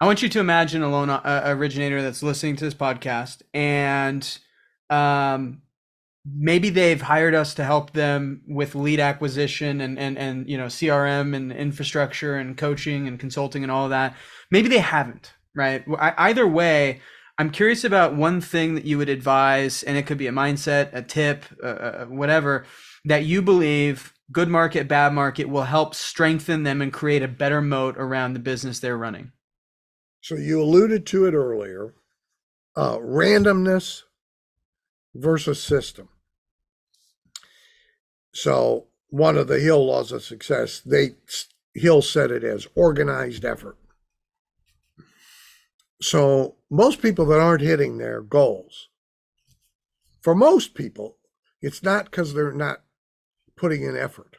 I want you to imagine a loan originator that's listening to this podcast, and um, maybe they've hired us to help them with lead acquisition and CRM and infrastructure and coaching and consulting and all of that. Maybe they haven't, right? Either way, I'm curious about one thing that you would advise, and it could be a mindset, a tip, whatever, that you believe good market, bad market will help strengthen them and create a better moat around the business they're running. So you alluded to it earlier, randomness versus system. So one of the Hill laws of success, Hill said it as organized effort. So most people that aren't hitting their goals, for most people, it's not because they're not putting in effort.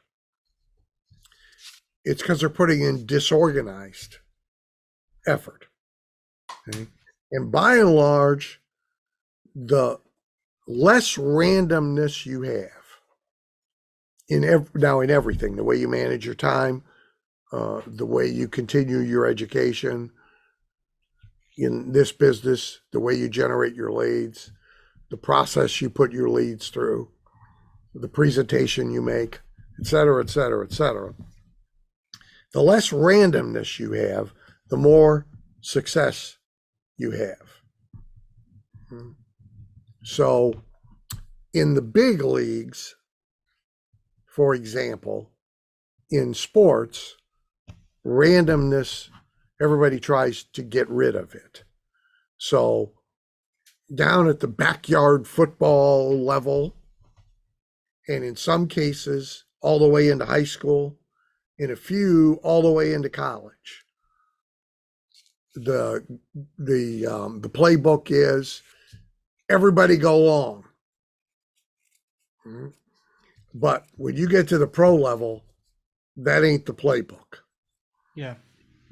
It's because they're putting in disorganized effort. Okay? And by and large, the less randomness you have in everything, the way you manage your time, the way you continue your education, in this business, the way you generate your leads, the process you put your leads through, the presentation you make, et cetera, et cetera, et cetera. The less randomness you have, the more success you have. So in the big leagues, for example, in sports, randomness, everybody tries to get rid of it. So down at the backyard football level, and in some cases, all the way into high school, in a few, all the way into college. The playbook is everybody go long. But when you get to the pro level, that ain't the playbook. Yeah.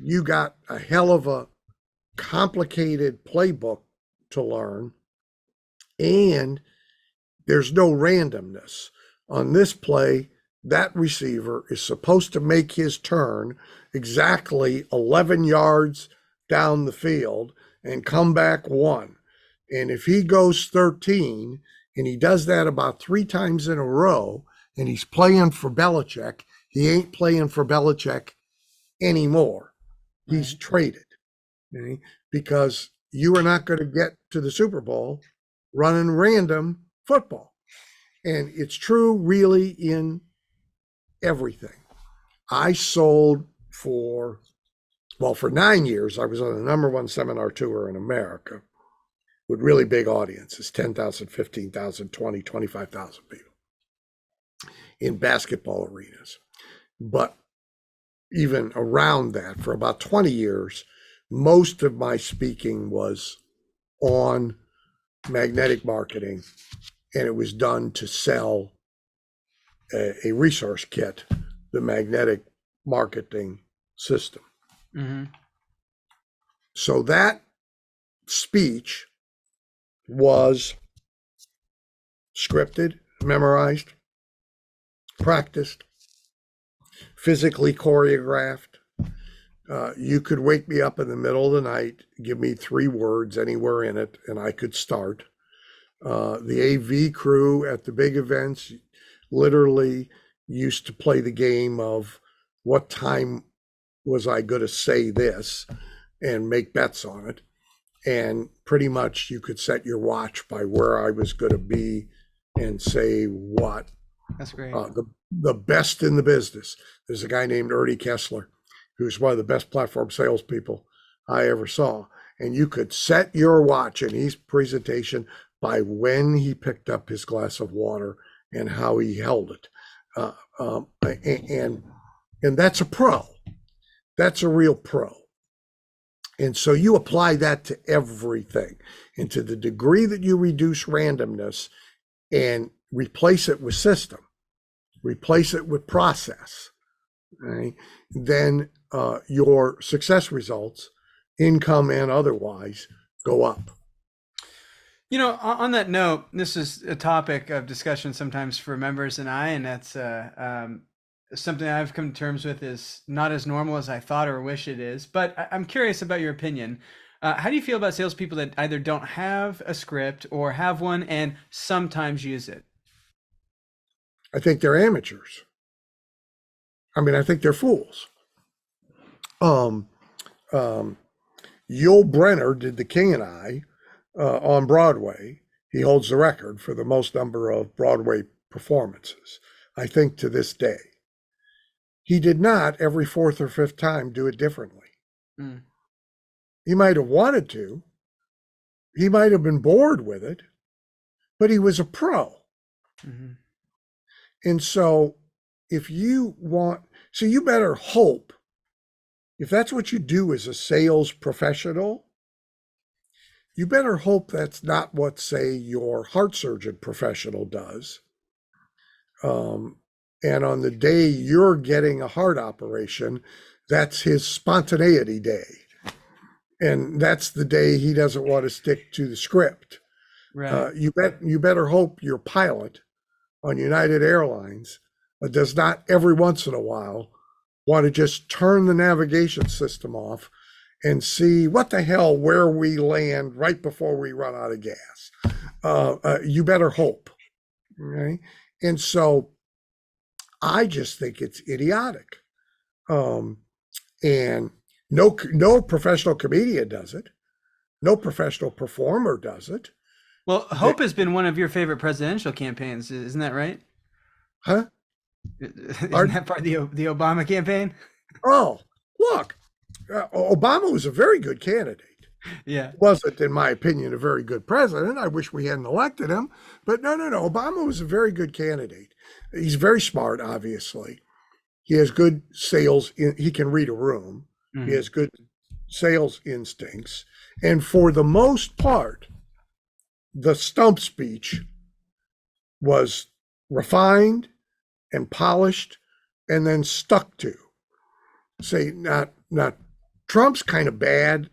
You got a hell of a complicated playbook to learn, and there's no randomness. On this play, that receiver is supposed to make his turn exactly 11 yards down the field and come back 1. And if he goes 13 and he does that about 3 times in a row and he's playing for Belichick, he ain't playing for Belichick anymore. He's traded, okay? Because you are not going to get to the Super Bowl running random football. And it's true really in everything. I sold for 9 years. I was on the #1 seminar tour in America with really big audiences, 10,000, 15,000, 20, 25,000 people in basketball arenas. But even around that, for about 20 years, most of my speaking was on magnetic marketing, and it was done to sell a resource kit, the magnetic marketing system. Mm-hmm. So that speech was scripted, memorized, practiced, physically choreographed. You could wake me up in the middle of the night, give me 3 words anywhere in it, and I could start. The AV crew at the big events literally used to play the game of what time was I going to say this and make bets on it. And pretty much you could set your watch by where I was going to be and say what. That's great. The best in the business. There's a guy named Ernie Kessler, who's one of the best platform salespeople I ever saw. And you could set your watch in his presentation by when he picked up his glass of water and how he held it. And that's a pro. That's a real pro. And so you apply that to everything. And to the degree that you reduce randomness and replace it with system, replace it with process, right? Then your success results, income and otherwise, go up. On that note, this is a topic of discussion sometimes for members and that's something I've come to terms with is not as normal as I thought or wish it is. But I'm curious about your opinion. How do you feel about salespeople that either don't have a script or have one and sometimes use it? I think they're amateurs. I mean, I think they're fools. Um, um, Yul Brynner did The King and I on Broadway. He holds the record for the most number of Broadway performances, I think, to this day. He did not every fourth or fifth time do it differently. Mm. He might have wanted to. He might have been bored with it, but he was a pro. Mm-hmm. And so if you want, so you better hope, if that's what you do as a sales professional, you better hope that's not what, say, your heart surgeon professional does. And on the day you're getting a heart operation, that's his spontaneity day. And that's the day he doesn't want to stick to the script. Right. You better hope your pilot on United Airlines does not every once in a while want to just turn the navigation system off and see what the hell where we land right before we run out of gas. You better hope. Okay? And so I just think it's idiotic. And no professional comedian does it. No professional performer does it. Well, hope has been one of your favorite presidential campaigns, isn't that right? Huh? Isn't that part of the Obama campaign? Oh, look, Obama was a very good candidate. Yeah. Wasn't, in my opinion, a very good president. I wish we hadn't elected him. But no. Obama was a very good candidate. He's very smart, obviously. He has good sales. He can read a room. Mm-hmm. He has good sales instincts. And for the most part, the stump speech was refined and polished and then stuck to. Say, not Trump's kind of bad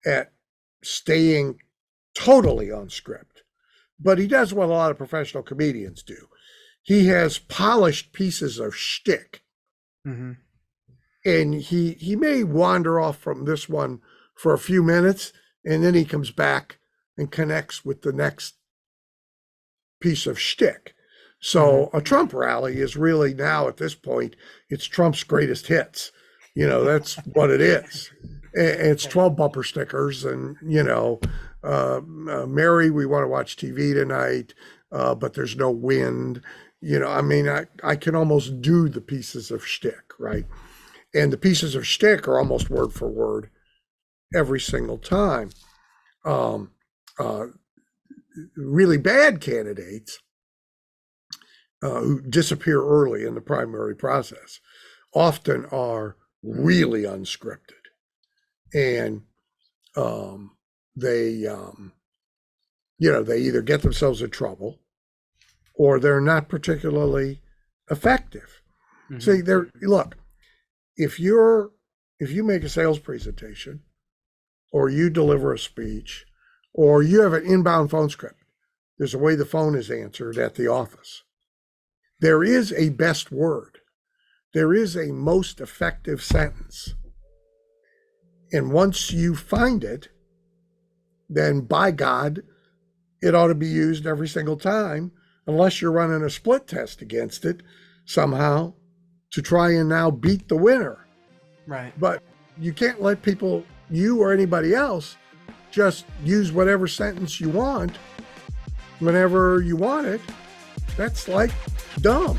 at staying totally on script, but he does what a lot of professional comedians do. He has polished pieces of shtick. Mm-hmm. And he may wander off from this one for a few minutes, and then he comes back and connects with the next piece of shtick. So a Trump rally is really now, at this point, it's Trump's greatest hits. That's what it is. It's 12 bumper stickers and, Mary, we want to watch TV tonight, but there's no wind. I can almost do the pieces of shtick, right? And the pieces of shtick are almost word for word every single time. Really bad candidates who disappear early in the primary process often are really unscripted. And they either get themselves in trouble or they're not particularly effective. Mm-hmm. See, look, if you make a sales presentation or you deliver a speech or you have an inbound phone script, there's a way the phone is answered at the office. There is a best word. There is a most effective sentence. And once you find it, then by God, it ought to be used every single time, unless you're running a split test against it somehow to try and now beat the winner. Right. But you can't let people, you or anybody else, just use whatever sentence you want whenever you want it. That's like dumb.